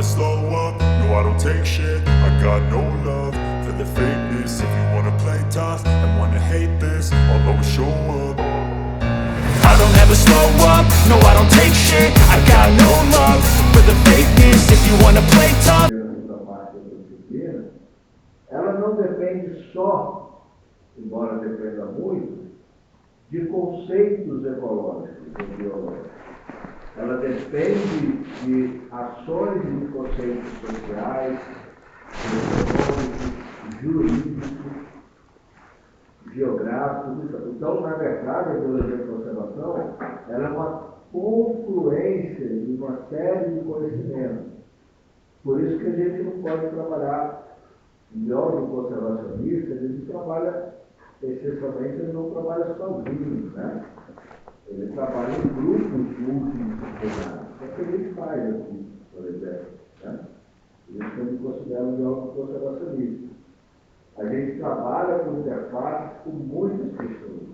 slow up, no I don't take shit. I got no love for the fakeness. If you wanna play tough and wanna hate this, I'll always show up. I don't ever slow up, no I don't take shit. I got no love for the fakeness. If you wanna play tough. Ela não depende só, embora dependa muito, de conceitos ecológicos e biológicos. Ela depende de ações e conceitos sociais, econômicos, jurídicos, geográficos. Então, na verdade, a biologia de conservação ela é uma confluência de uma série de conhecimentos. Por isso que a gente não pode trabalhar. O biólogo conservacionista, ele trabalha, essencialmente, ele não trabalha sozinho, né? Ele trabalha em grupos multidisciplinares. É o que a gente faz aqui, por exemplo, né? Por isso que eu me considero um biólogo conservacionista. A gente trabalha com interfaces com muitas pessoas,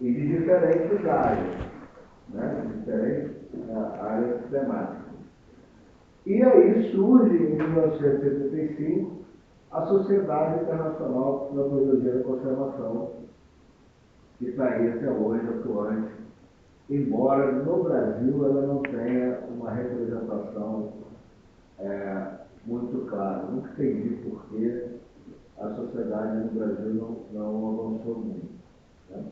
e de diferentes áreas, né? De diferentes áreas temáticas. E aí surge, em 1975, a Sociedade Internacional da Biologia da Conservação, que está aí até hoje atuante, embora no Brasil ela não tenha uma representação muito clara. Nunca entendi por que a sociedade no Brasil não avançou muito, né?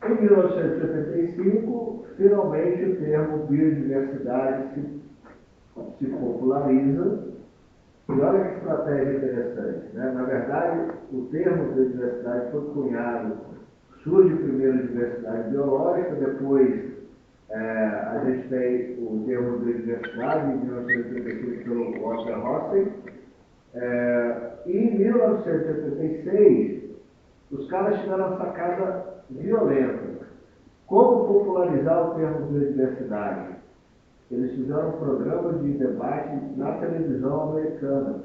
Em 1975, finalmente o termo biodiversidade se populariza. E olha que estratégia interessante, né? Na verdade, o termo biodiversidade foi cunhado, surge primeiro diversidade biológica, depois a gente tem o termo biodiversidade em 1985 pelo Walter Rossi. E em 1976, os caras tiveram uma sacada violenta. Como popularizar o termo biodiversidade? Eles fizeram um programa de debate na televisão americana.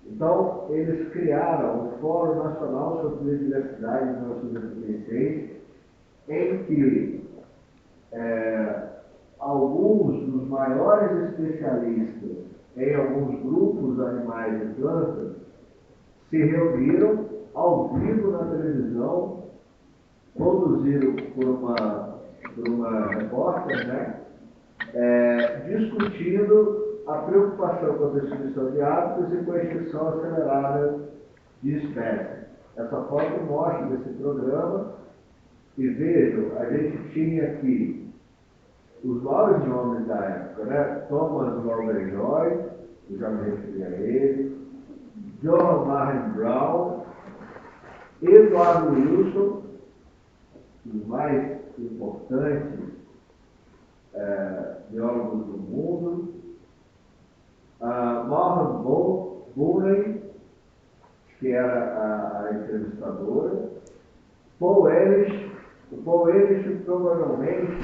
Então, eles criaram o Fórum Nacional sobre Biodiversidade em 1986, em que alguns dos maiores especialistas em alguns grupos animais e plantas se reuniram ao vivo na televisão, conduzido por uma repórter, né? Discutindo a preocupação com a destruição de hábitats e com a extinção acelerada de espécies. Essa foto mostra esse programa e vejam, a gente tinha aqui os maiores nomes da época, né? Thomas Lovejoy, eu já me referi a ele, John Martin Brown, Edward Wilson, os mais importantes biólogos do mundo, Marvin Booney, que era a entrevistadora, Paul Ehrlich. O Paul Ehrlich, provavelmente,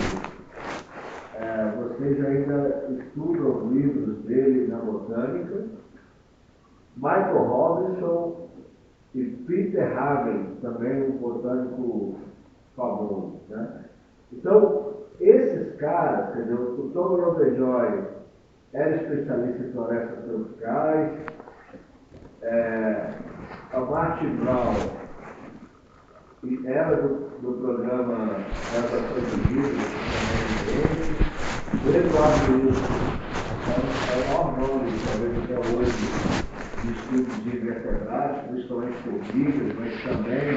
vocês ainda estudam os livros dele na botânica, Michael Robinson e Peter Hagen, também um botânico famoso, né? Então, esses caras, quer dizer, o Tom Lovejoy era especialista em florestas tropicais, a Martin Brown era do programa Adaptações de Livros, o Eduardo Wilson é o maior nome, talvez até hoje, de estudos de invertebrados, principalmente formigas, mas também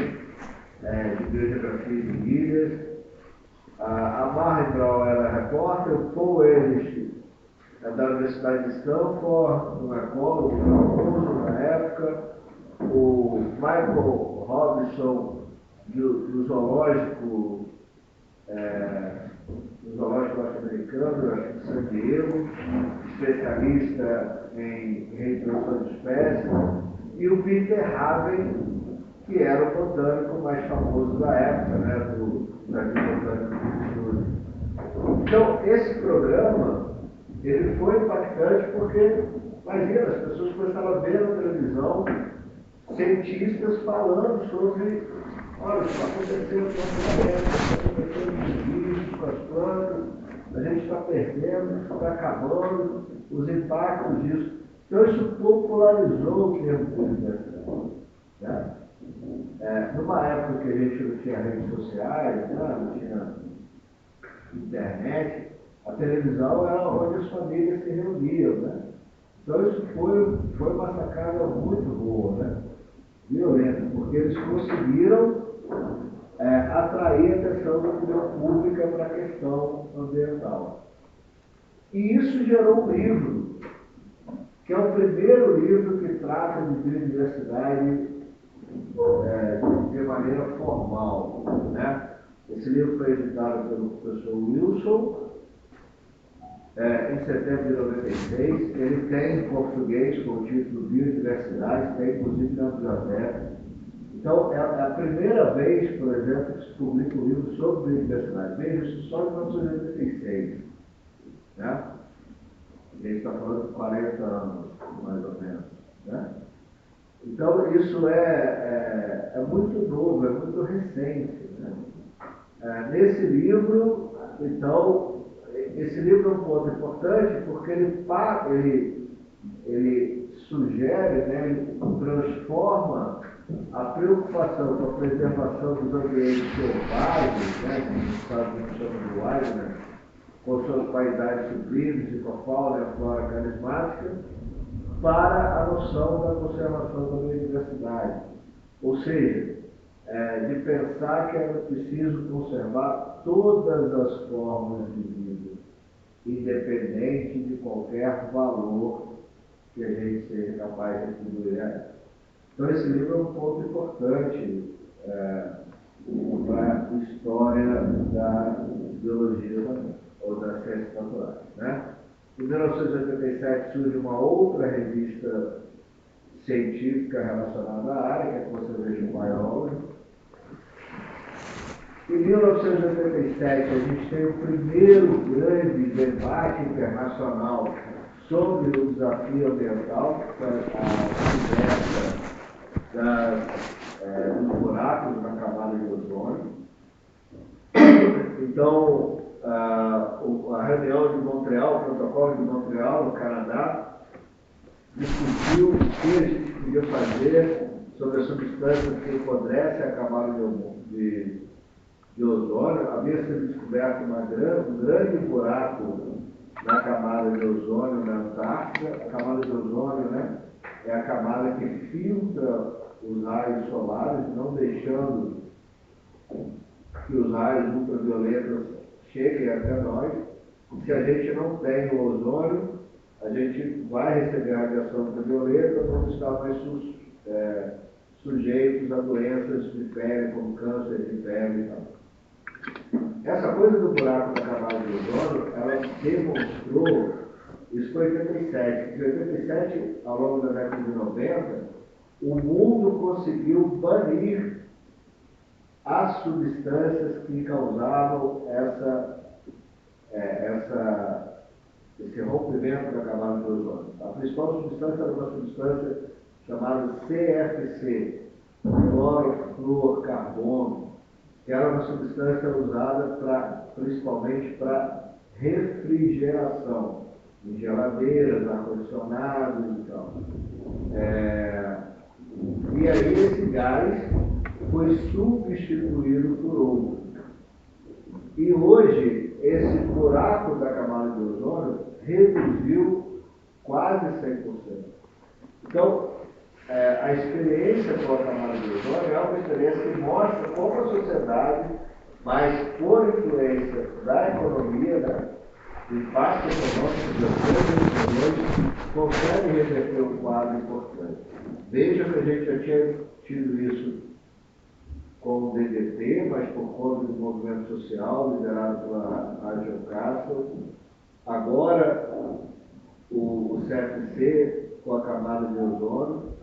de biogeografia de ilhas. A Martin Brown era repórter, o Paul Ehrlich da Universidade de Stanford, um ecólogo famoso na época, o Michael Robinson do zoológico norte-americano, acho que de San Diego, especialista em reintrodução de espécies, e o Peter Hagen, que era o botânico mais famoso da época, né, do Jardim Botânico do Estudo. Então, esse programa, ele foi impactante porque, imagina, as pessoas começaram a ver na televisão cientistas falando sobre, olha, isso está acontecendo com a floresta, está acontecendo com os bichos, com as plantas. a gente está perdendo, está acabando, os impactos disso. Então isso popularizou o termo biodiversidade. Né? Numa época que a gente não tinha redes sociais, né? Não tinha internet, a televisão era onde as famílias se reuniam. Né? Então isso foi uma sacada muito boa, né? Violenta, porque eles conseguiram atrair a atenção da opinião pública para a questão ambiental. E isso gerou um livro, que é o primeiro livro que trata de biodiversidade de maneira formal. Né? Esse livro foi editado pelo professor Wilson, em setembro de 96. Ele tem em português com o título Biodiversidade, tem inclusive na biblioteca. Então, é a primeira vez, por exemplo, que se publica um livro sobre biodiversidade. Veja, isso só em 1986. Né? A gente está falando de 40 anos, mais ou menos. Né? Então, isso é muito novo, é muito recente. Né? Nesse livro, então, esse livro é um ponto importante porque ele sugere, né, ele transforma a preocupação com a preservação dos ambientes selvagens, né, que nos Estados Unidos chama de wilderness, com suas paisagem sublimes e com a fauna e a flora carismática, para a noção da conservação da biodiversidade. Ou seja, de pensar que era preciso conservar todas as formas de vida, independente de qualquer valor que a gente seja capaz de atribuir a ela. Então, esse livro é um ponto importante para a história da biologia ou das ciências naturais. Né? Em 1987 surge uma outra revista científica relacionada à área, que é a Conservation Biology. Em 1987, a gente tem o primeiro grande debate internacional sobre o desafio ambiental, que foi a conversa dos buracos na camada de ozônio. Então, a reunião de Montreal, o protocolo de Montreal, no Canadá, discutiu o que a gente podia fazer sobre as substâncias que apodrecem a camada de ozônio. Havia sido descoberto um grande buraco na camada de ozônio na Antártida. A camada de ozônio, né, é a camada que filtra os raios solares, não deixando que os raios ultravioletas cheguem até nós. Se a gente não tem o ozônio, a gente vai receber a radiação ultravioleta, vamos estar mais sujeitos a doenças de pele, como câncer de pele e tal. Essa coisa do buraco da camada de ozônio, ela demonstrou, isso foi em 87. Em 87, ao longo da década de 90, o mundo conseguiu banir as substâncias que causavam esse rompimento da camada de ozônio. A principal substância era uma substância chamada CFC, clorofluorcarbono, que era uma substância usada principalmente para refrigeração, em geladeiras, ar-condicionados e tal. E aí esse gás foi substituído por outro. E hoje, esse buraco da camada de ozônio reduziu quase 100%. Então, a experiência com a camada de ozônio é uma experiência que mostra como a sociedade, mas por influência da economia, né, do impacto econômico das emissões, consegue reverter um quadro importante. Veja que a gente já tinha tido isso com o DDT, mas por conta do movimento social liderado pela Rachel Castle. Agora, o CFC com a camada de ozônio.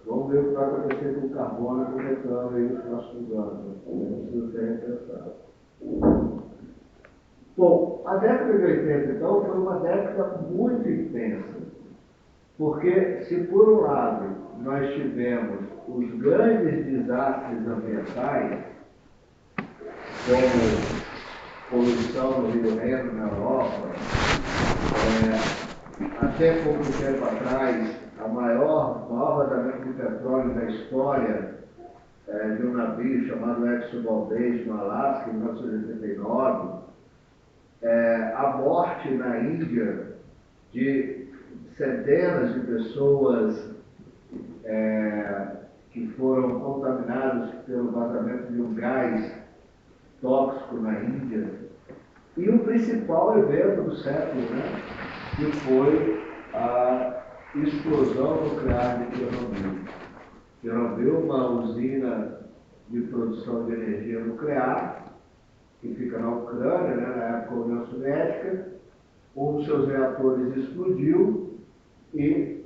Vamos ver o que vai acontecer com o carbono e com o metano aí nos próximos anos. Precisa ser repensado. Bom, a década de 80, então, foi uma década muito intensa. Porque, se por um lado nós tivemos os grandes desastres ambientais, como poluição no Rio Reno, na Europa. Até pouco tempo atrás, o maior vazamento de petróleo da história de um navio chamado Exxon Valdez, no Alasca, em 1989. A morte na Índia de centenas de pessoas que foram contaminadas pelo vazamento de um gás tóxico na Índia. E o principal evento do século, né, que foi a explosão nuclear de Chernobyl. Chernobyl, uma usina de produção de energia nuclear, que fica na Ucrânia, né, na época da União Soviética. Um dos seus reatores explodiu e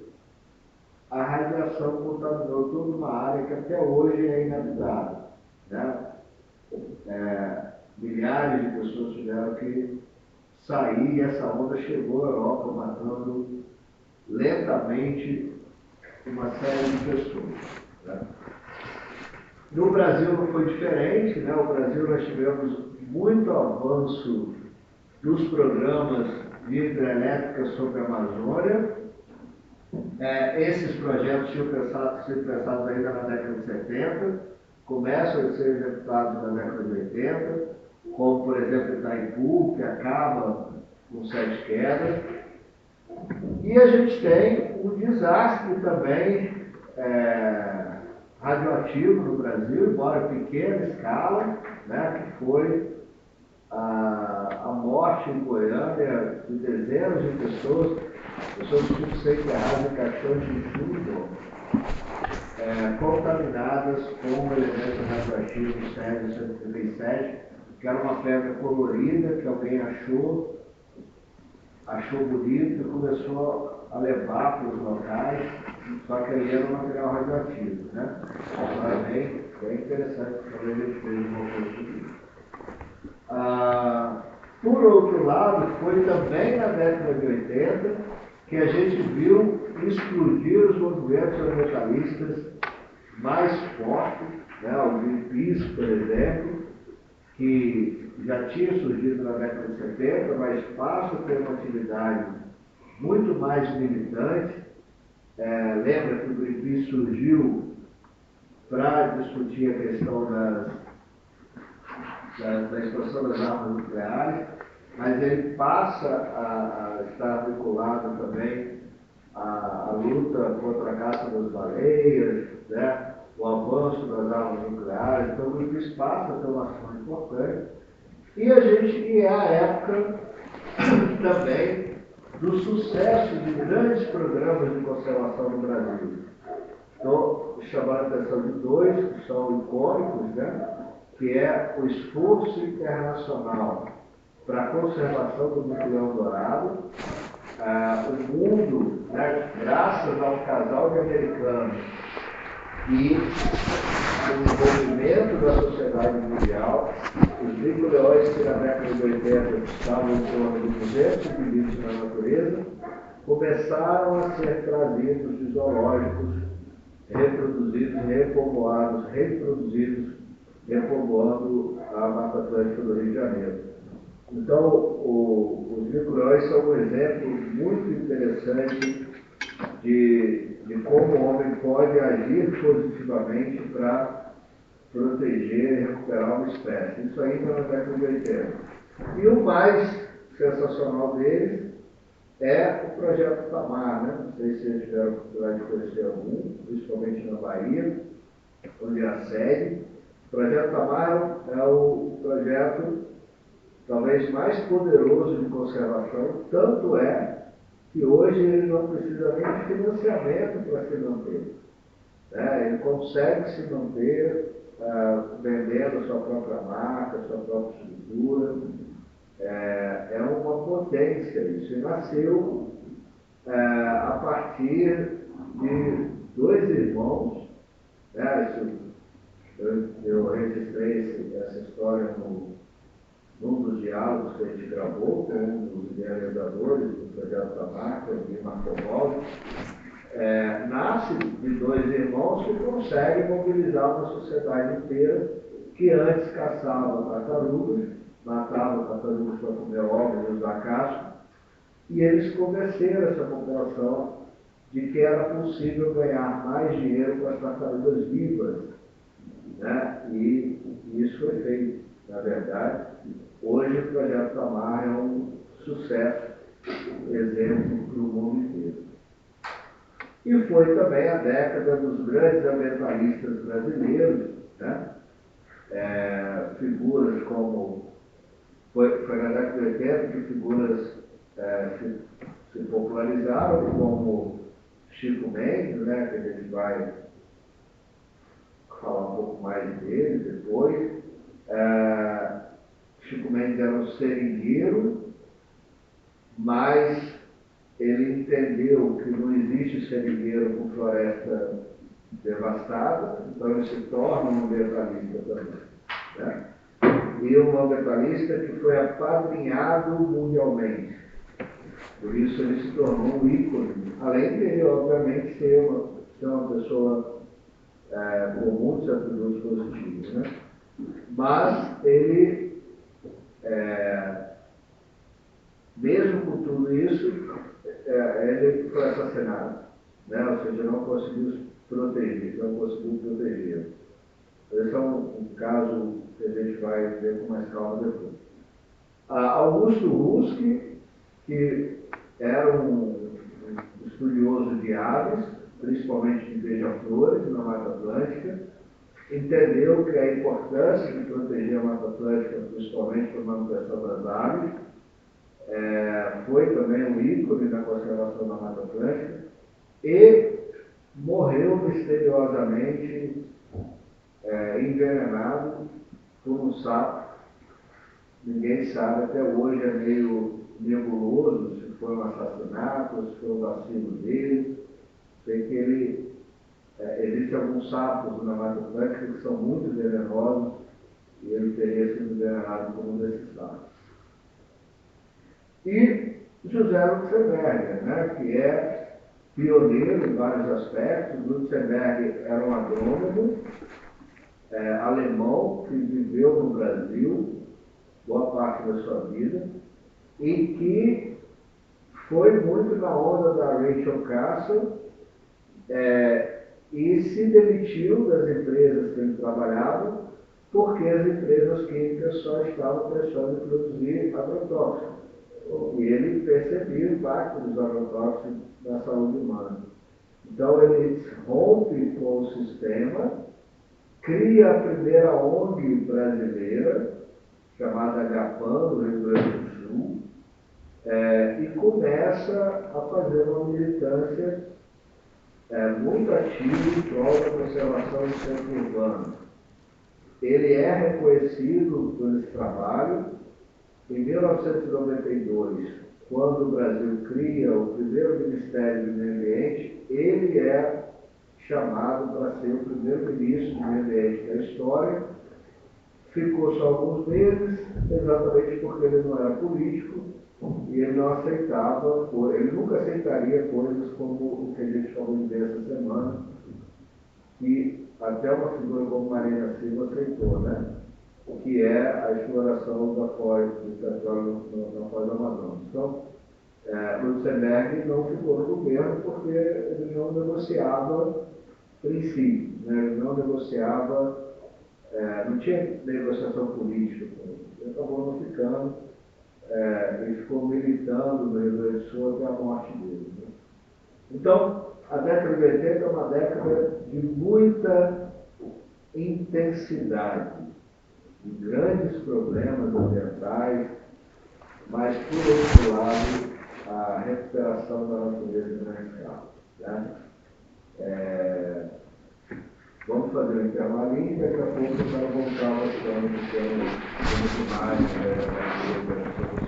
a radiação contaminou toda uma área que até hoje é inabitável, né? Milhares de pessoas tiveram que sair e essa onda chegou à Europa, matando lentamente uma série de pessoas, né? No Brasil não foi diferente, né? No Brasil nós tivemos muito avanço dos programas de hidrelétrica sobre a Amazônia. Esses projetos tinham sido pensados ainda na década de 70, começam a ser executados na década de 80, como, por exemplo, Itaipu, que acaba com 7 quedas. E a gente tem um desastre também radioativo no Brasil, embora em pequena escala, né, que foi a morte em Goiânia de dezenas de pessoas que tinham que ser enterradas em caixões de chumbo, contaminadas com o elemento radioativo césio-137, que era uma pedra colorida que alguém achou bonito e começou a levar para os locais, só que aí era um material radioativo, né? Agora bem interessante, talvez a gente fez uma coisa sobre isso. Por outro lado, foi também na década de 80 que a gente viu explodir os movimentos ambientalistas mais fortes, né? O Greenpeace, por exemplo, que já tinha surgido na década de 70, mas passa a ter uma atividade muito mais militante. Lembra que o Greenpeace surgiu para discutir a questão da expansão das armas nucleares, mas ele passa a estar vinculado também à luta contra a caça das baleias, né? O avanço das armas nucleares. Então o Greenpeace passa a ter uma ação importante. E é a época também do sucesso de grandes programas de conservação no Brasil. Estou chamando a atenção de dois que são icônicos, né? Que é o esforço internacional para a conservação do mutirão dourado. O mundo, né, graças a um casal de americanos e o envolvimento da sociedade mundial, os bicoleões que na década de 80 estavam em torno de 200 indivíduos na natureza, começaram a ser trazidos de zoológicos, reproduzidos, repovoando a Mata Atlântica do Rio de Janeiro. Então, os bicoleões são um exemplo muito interessante de como o homem pode agir positivamente para proteger e recuperar uma espécie. Isso ainda na década de 80. E o mais sensacional deles é o Projeto Tamar, né? Não sei se vocês tiveram a oportunidade de conhecer algum, principalmente na Bahia, onde é a sede. O Projeto Tamar é o projeto talvez mais poderoso de conservação, tanto é que hoje ele não precisa nem de financiamento para se manter. Ele consegue se manter vendendo a sua própria marca, a sua própria estrutura. É uma potência isso. E nasceu a partir de dois irmãos. Eu registrei essa história num dos diálogos que a gente gravou com um dos idealizadores do Projeto Tamar, que é o Gui Marcovol. Nasce de dois irmãos que conseguem mobilizar uma sociedade inteira que antes caçava tartarugas matavam tartarugas para comer ovos e usar casco, e eles convenceram essa população de que era possível ganhar mais dinheiro com as tartarugas vivas, né? E isso foi feito, na verdade. Hoje o Projeto Tamar é um sucesso, exemplo para o mundo inteiro. E foi também a década dos grandes ambientalistas brasileiros, né? Figuras como... Foi na década de 80 que figuras se popularizaram, como Chico Mendes, né? Que a gente vai falar um pouco mais dele depois. Chico Mendes era um seringueiro, mas ele entendeu que não existe seringueiro com floresta devastada, então ele se torna um ambientalista também, né? E um ambientalista que foi apadrinhado mundialmente. Por isso ele se tornou um ícone, além de ele, obviamente, ser uma pessoa com muitos atributos positivos, né? Mas ele, mesmo com tudo isso, ele foi assassinado, né? Ou seja, não conseguiu proteger. Esse é um caso que a gente vai ver com mais calma depois. Augusto Ruski, que era um estudioso de aves, principalmente de beija-flores na Mata Atlântica, entendeu que a importância de proteger a Mata Atlântica, principalmente para a manutenção das aves, foi também um ícone da conservação da Mata Atlântica e morreu misteriosamente envenenado por um sapo. Ninguém sabe, até hoje é meio nebuloso se foi um assassinato, se foi um vacilo dele. Sei que existem alguns sapos na Mata Atlântica que são muito venenosos e ele teria sido envenenado por um desses sapos. E José Lutzenberger, né, que é pioneiro em vários aspectos. Lutzenberger era um agrônomo alemão que viveu no Brasil boa parte da sua vida e que foi muito na onda da Rachel Carson e se demitiu das empresas que ele trabalhava porque as empresas químicas só estavam deixando de produzir agrotóxicos. E ele percebia o impacto dos agrotóxicos na saúde humana. Então ele rompe com o sistema, cria a primeira ONG brasileira, chamada Agapan, no Rio Grande do Sul, e começa a fazer uma militância muito ativa em prol da conservação do centro urbano. Ele é reconhecido por esse trabalho. Em 1992, quando o Brasil cria o primeiro Ministério do Meio Ambiente, ele é chamado para ser o primeiro ministro do Meio Ambiente da história. Ficou só alguns meses, exatamente porque ele não era político e ele não aceitava, ele nunca aceitaria coisas como o que a gente falou de ver essa semana, que até uma figura como Marina Silva aceitou, né? Que é a exploração da foz do petróleo na foz do Amazonas. Então, Lutzenberg não ficou no governo porque ele não negociava princípios, né? Ele não negociava, não tinha negociação política com ele. Ele acabou não ficando e ficou militando no Rio Grande do Sul até a morte dele, né? Então, a década de 80 é uma década de muita intensidade, de grandes problemas ambientais, mas, por outro lado, a recuperação da natureza em grande escala, né? Vamos fazer um intervalinho e daqui a pouco eu quero voltar mostrando o que é muito mais da natureza.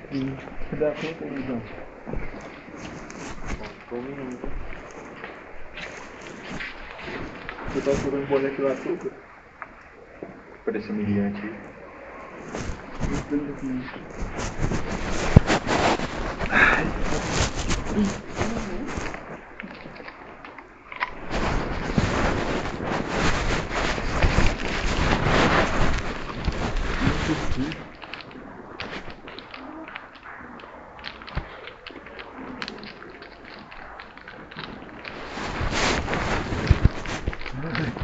Que dá conta, Luizão? Você tá furando boleto lá, açúcar? Por esse humilhante aí.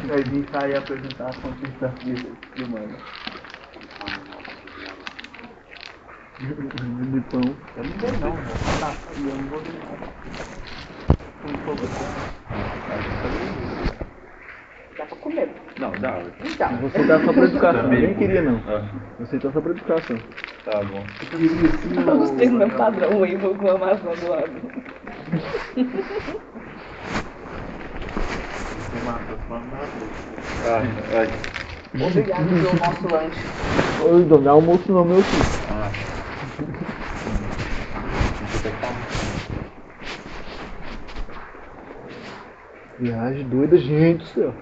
Vai vir sair a apresentação que está filmando. De pão. Eu não dei não, tá? Eu não vou ver não. Dá pra comer. Não, dá. Então. Você tá só pra educação, Também. ninguém queria não. Ah, Você tá só pra educação. tá bom. Todos têm o meu padrão aí, vou clamar do lado. Ai. Obrigado pelo nosso lanche. Ô, Dom, dá almoço no meu filho. Ah. Viagem doida, gente do céu.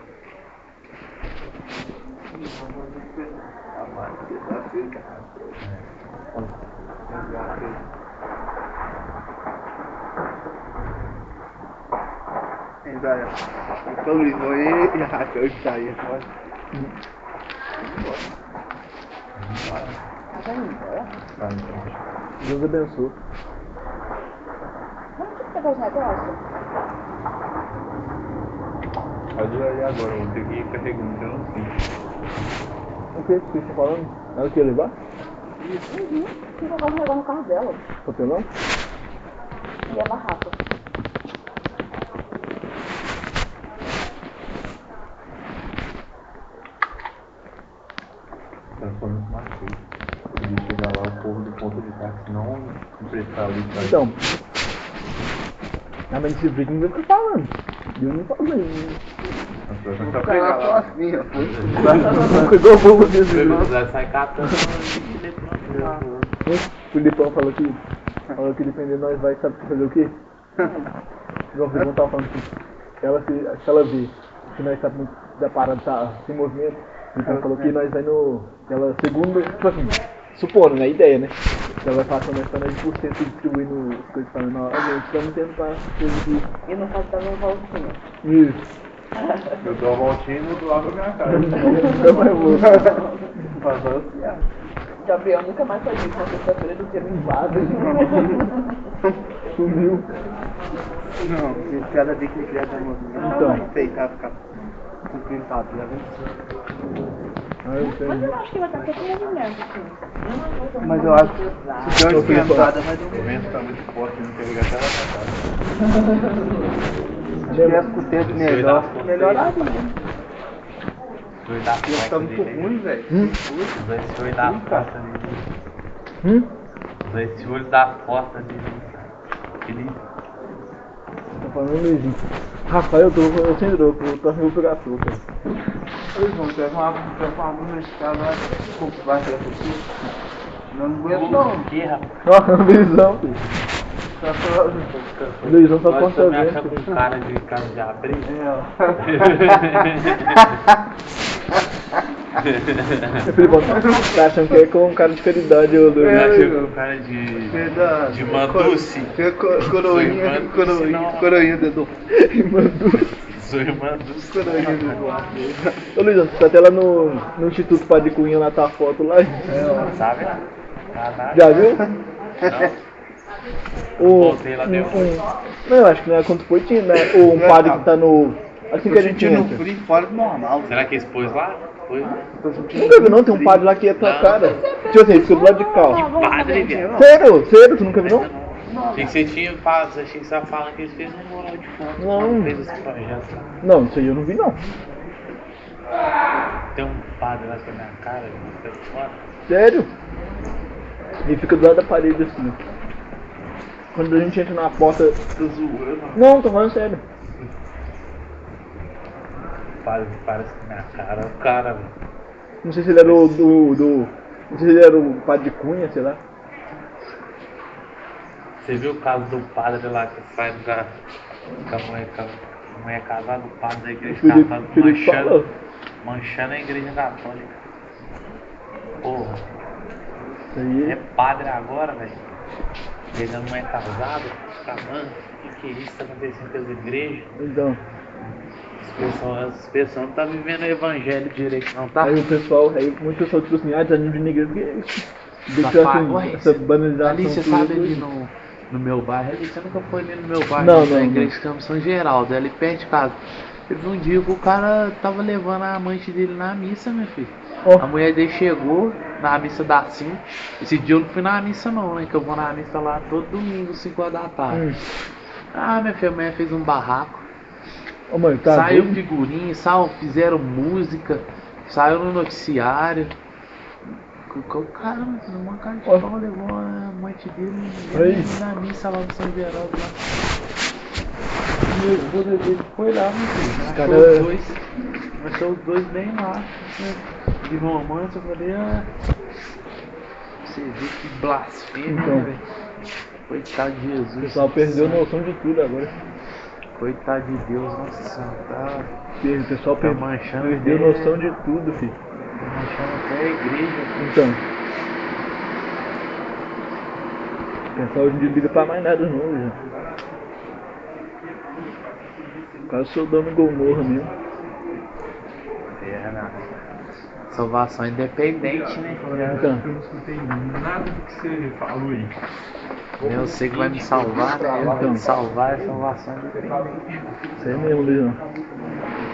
Então, Luiz, vou ir e arrastar o sair agora. Tá indo embora? Deus abençoe. Mas o que pegar os negócios? Pode ir aí agora, eu vou ter que ir carregando, eu não sei. O que você tá falando? Ela quer levar? Uhum. Tem que colocar os negócios no carro dela. Papelão? E é mais rápido. Tá falando que marquei. Ele chegar lá, o povo do ponto de táxi não emprestar ali pra ele. Então. Ah, mas esse brick não vai ficar falando. Eu não falo isso. Vai Vou ficar ficar pegado lá lá. sozinho, pô. Fica igual o povo desse Vai negócio. sair catando. O Filipão falou que dependendo nós vai, sabe fazer o quê? Igual o Filipão tava falando assim. Se ela vê que nós tá muito da parada, tá sem movimento, o Filipão falou que nós vai no. Ela segundo. Tipo assim, supondo, né? Ideia, né? Ela vai passando nós pra nós por cento distribuindo as coisas falando, ó, gente, estamos tendo pra coisa aqui. E não pode dar uma voltinha. Isso. Eu dou a voltinha e do lado da minha cara. Nunca mais vou. Gabriel nunca mais faz isso na sexta-feira do dia 24. Sumiu. Não, esse cara tem que criar da movimento. Então. Não vai aceitar ficar cumprindo tabela. Ah, eu Mas sei. eu acho que vai estar todo movimento, assim. Mas eu acho que se der uma esquentada, vai dar O um vento tá muito forte, não quer ligar até lá pra casa. Se tivesse com o tempo melhor, melhoraria. Foi da Ia ficar muito ruim, velho. Os dois olhos da porta ali. Os dois olhos da porta ali. Aquele. Tá falando Luizinho. Rafael, eu sem droga, eu tô sem pegar açúcar. Eles vão pegar uma bunda de cara lá, vai ser possível. Não aguento não. Que, rapaz? Ó, Luizão, filho. Tá falando. Luizão só Nós corta também achamos vento. com cara de casa de abrir. Filipão, tá achando que é com um cara de caridade, ô Luiz. Achou com cara de manduce. Coroinha dedo. Sou manduce. Coroinha dedo. Ô Luizão, você tá até lá no Instituto Padre Cunha, lá tá a foto lá. Sabe? Caralho. Já viu? Voltei lá dentro. Não, eu acho que não é quando foi, tinha, né? Ou um padre que tá no. Assim que a gente no entra. frio fora do normal. Será que expôs lá? Foi? Nunca viu não? Tem um padre lá que é tua cara. Tipo assim, fica do lado de cá. Padre, viado. Sério? Sério? Tu nunca viu não? Achei que você tinha falado, achei que você estava falando que eles fez um moral de foto. Não. Fez esse projeto lá. Não, isso aí eu não vi não. Tem um padre lá com a minha cara, fica de fora. Sério? E fica do lado da parede assim. Quando a gente entra na porta. Tô zoando. Não, tô falando sério. padre que parece com minha cara, o cara, velho. Não sei se ele era o não sei se ele era o padre Cunha, sei lá. Você viu o caso do padre lá que sai com a mulher casada, o padre da igreja Felipe católica falou. manchando a igreja católica. Porra, Isso aí. é padre agora, velho. Pegando mulher casada, mano, o que é isso que tá acontecendo com as igrejas? Então. As pessoas não tá vivendo o evangelho direito, não tá? Aí muito pessoal tipo assim, desanima de igreja porque Ué, essa banalização. ali você tudo. sabe ali no meu bairro, ali você nunca foi ali no meu bairro, Não, na não, igreja não. que chama São Geraldo, ali perto de casa. Teve um dia que o cara tava levando a amante dele na missa, meu filho. Ó. A mulher dele chegou na missa das 5. Esse dia eu não fui na missa não, né? Que eu vou na missa lá todo domingo, 5 horas da tarde. Ah, minha filha, a mulher fez um barraco. Ô, mãe, tá Saiu vendo? figurinha, fizeram música, saiu no noticiário. O cara, uma cara de Ó. pau levou a amante dele Aí. na missa lá do São Geraldo lá. E o esposa dele foi lá, meu filho. Cara- Achou os dois bem lá. Né? De romance, eu falei, você vê que blasfêmia, Então. né, velho? Coitado de Jesus. O pessoal perdeu noção de tudo agora. Coitado de Deus, nossa senhora, tá O pessoal Tá perdeu manchando noção de tudo, filho. manchando até a igreja. Então. O pessoal hoje em dia liga pra mais nada não, já. Quase sou dono Gomorra mesmo. É, não. Salvação independente, né? Então. Eu não escutei nada do que você falou aí. Eu sei que vai me salvar, né? Eu vou me salvar, é salvação independente. Isso aí mesmo, Luizão.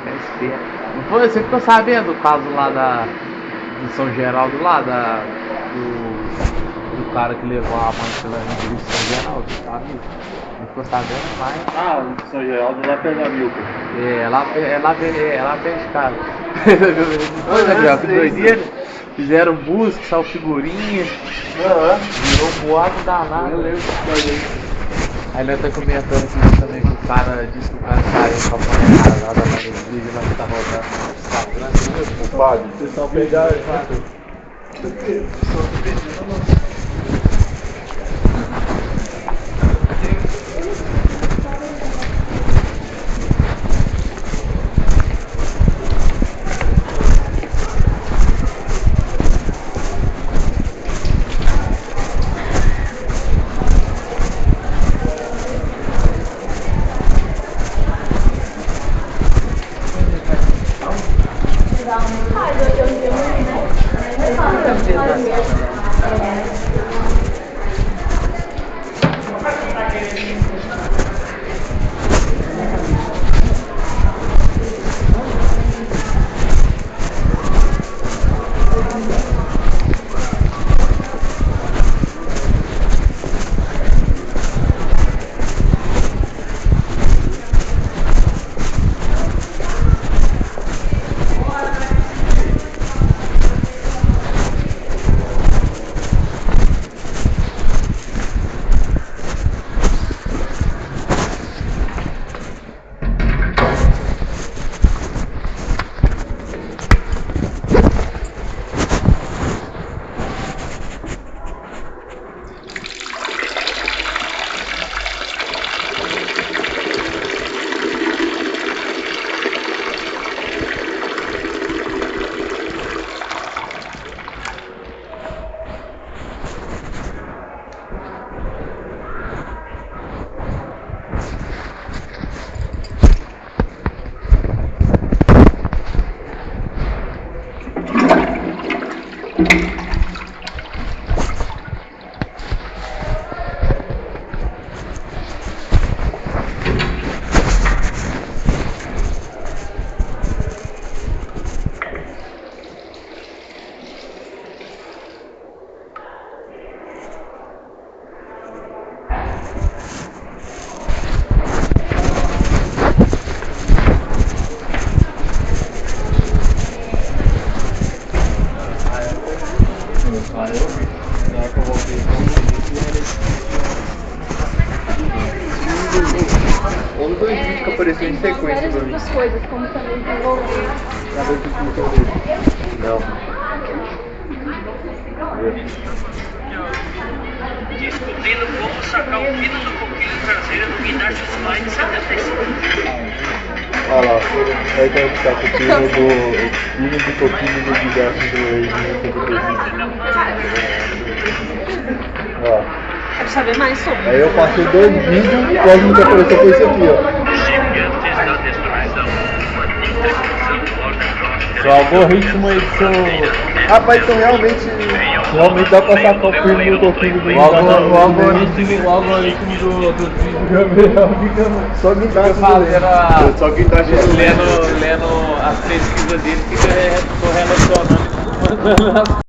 É esperto. Não foi? Você ficou sabendo do caso lá de São Geraldo lá, do cara que levou a amante lá na igreja de São Geraldo, sabe? Não ficou sabendo mais. Ah, o São Geraldo lá perto da Milka. É lá perto de casa. Foi, Gabriel, que doideira. Fizeram busca, saiu figurinha. Virou um boato danado. Eu lembro disso aí. Aí nós tá comentando aqui também que o cara disse que o cara saiu com a mulher casada lá na igreja, lá que tá rodando no Instagram. O padre. O pessoal pegaram. em tem sequência várias pra mim. outras coisas, como também desenvolver. Nada de entender. Não. Descobrindo como sacar o pino do coquilho traseiro do guindaste slide 75. Olha lá, aí tá com o pino do coquinho do guidaço do Ó, Quero saber mais sobre. aí eu passei 2 vídeos e logo que apareceu foi isso aqui, ó. Gigantes da destruição. Interrupção do ordem próspera. O algoritmo edição. Rapaz, então realmente dá pra sacar o pino do coquinho do O algoritmo do Gabriel fica só guidaço só guidaço lendo as pesquisas dele, fica correlacionando e mandando as